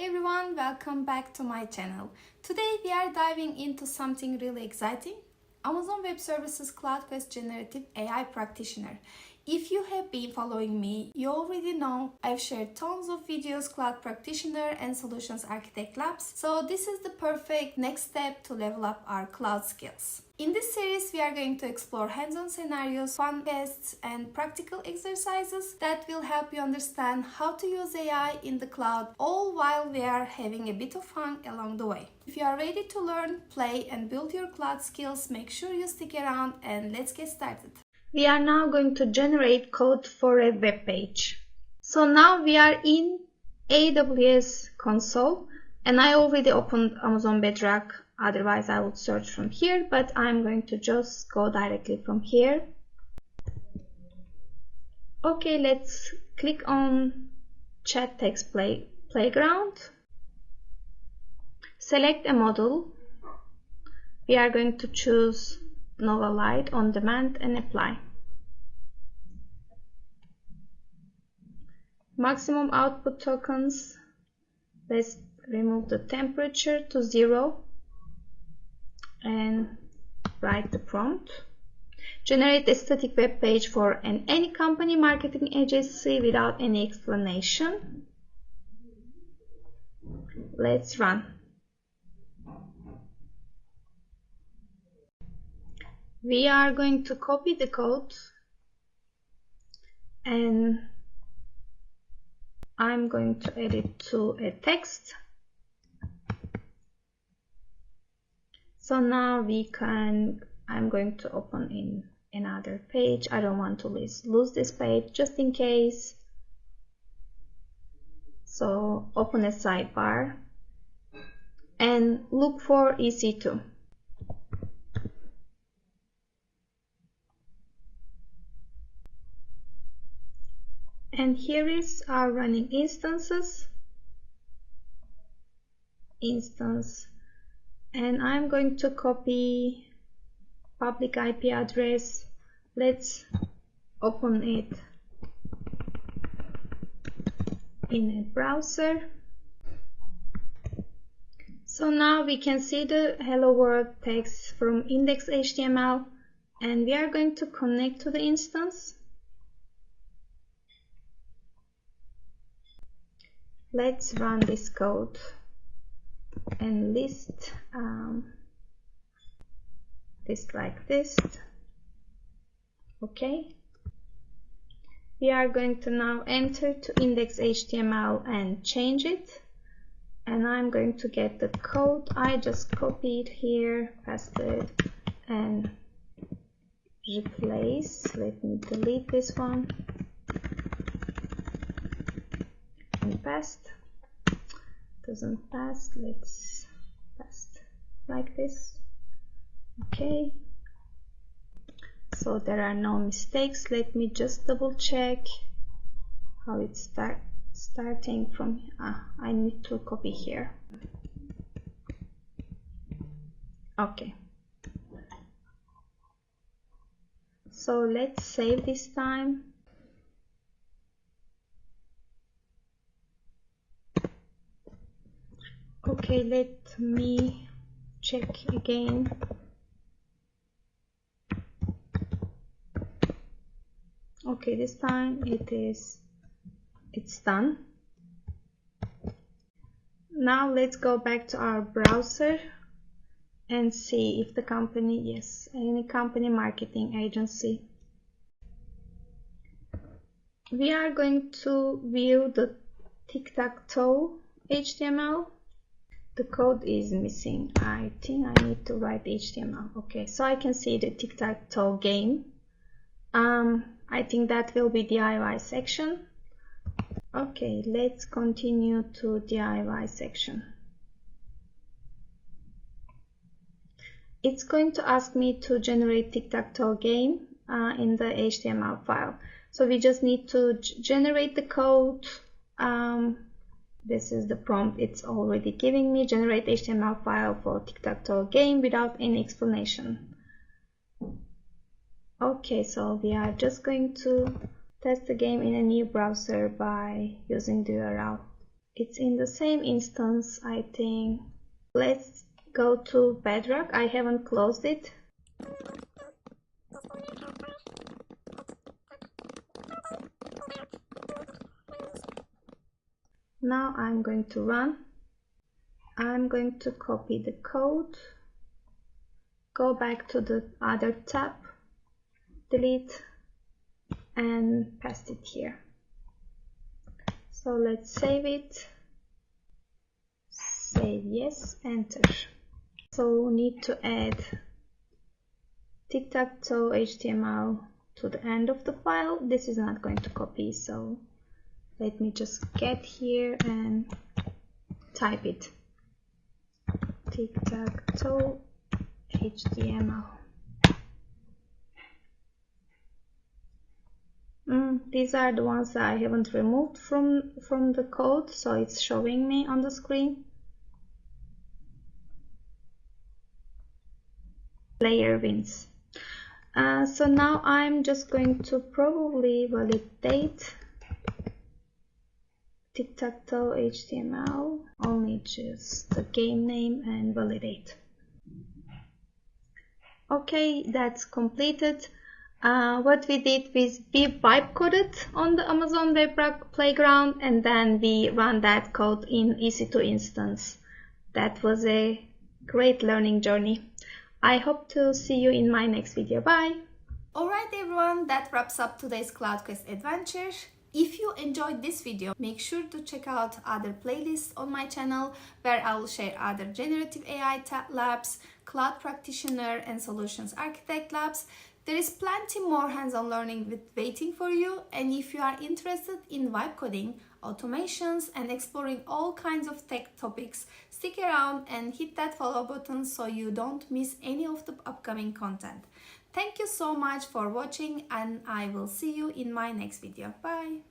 everyone, welcome back to my channel. Today we are diving into something really exciting, Amazon Web Services Cloud Quest Generative AI Practitioner. If you have been following me, you already know I've shared tons of videos, Cloud Practitioner and Solutions Architect Labs, so this is the perfect next step to level up our cloud skills. In this series, we are going to explore hands-on scenarios, fun tests, and practical exercises that will help you understand how to use AI in the cloud, all while we are having a bit of fun along the way. If you are ready to learn, play, and build your cloud skills, make sure you stick around and let's get started. We are now going to generate code for a web page. So now we are in AWS console and I already opened Amazon Bedrock. Otherwise I would search from here, but I'm going to just go directly from here. Okay, let's click on Chat Text Playground. Select a model. We are going to choose Nova Lite on demand and apply. Maximum output tokens. Let's remove the temperature to 0 and write the prompt. Generate a static web page for any company marketing agency without any explanation. Let's run. We are going to copy the code and I'm going to add it to a text. So now I'm going to open in another page. I don't want to lose this page just in case. So open a sidebar and look for EC2. And here is our running instance, and I'm going to copy public IP address. Let's open it in a browser. So now we can see the hello world text from index.html, and we are going to connect to the instance. Let's run this code and list like this. Okay. We are going to now enter to index.html and change it. And I'm going to get the code I just copied here, pasted, and replace. Let me delete this one. Paste. Doesn't pass. Let's paste like this. Okay, so there are no mistakes. Let me just double check how it's starting from. I need to copy here. Okay, so let's save this time. Okay, let me check again. Okay, this time it's done. Now let's go back to our browser and see if the company, yes, any company marketing agency. We are going to view the tic-tac-toe HTML. The code is missing. I think I need to write HTML. Okay, so I can see the tic-tac-toe game. I think that will be DIY section. Okay, let's continue to DIY section. It's going to ask me to generate tic-tac-toe game in the HTML file. So we just need to generate the code. This is the prompt it's already giving me. Generate HTML file for tic-tac-toe game without any explanation. Okay, so we are just going to test the game in a new browser by using the URL. It's in the same instance, I think. Let's go to Bedrock. I haven't closed it. Now I'm going to run. I'm going to copy the code, go back to the other tab, delete, and paste it here. So let's save it. Save yes, enter. So we need to add tic-tac-toe HTML to the end of the file. This is not going to copy, so let me just get here and type it. Tic-tac-toe HTML. These are the ones that I haven't removed from the code, so it's showing me on the screen. Player wins. So now I'm just going to probably validate tic-tac-toe HTML, only choose the game name and validate. Okay, that's completed. What we did is we vibe coded on the Amazon Web Playground, and then we run that code in EC2 instance. That was a great learning journey. I hope to see you in my next video. Bye! Alright everyone, that wraps up today's Cloud Quest adventure. If you enjoyed this video, make sure to check out other playlists on my channel where I will share other generative AI labs, cloud practitioner and solutions architect labs. There is plenty more hands-on learning waiting for you, and if you are interested in vibe coding, automations and exploring all kinds of tech topics, stick around and hit that follow button so you don't miss any of the upcoming content. Thank you so much for watching, and I will see you in my next video. Bye!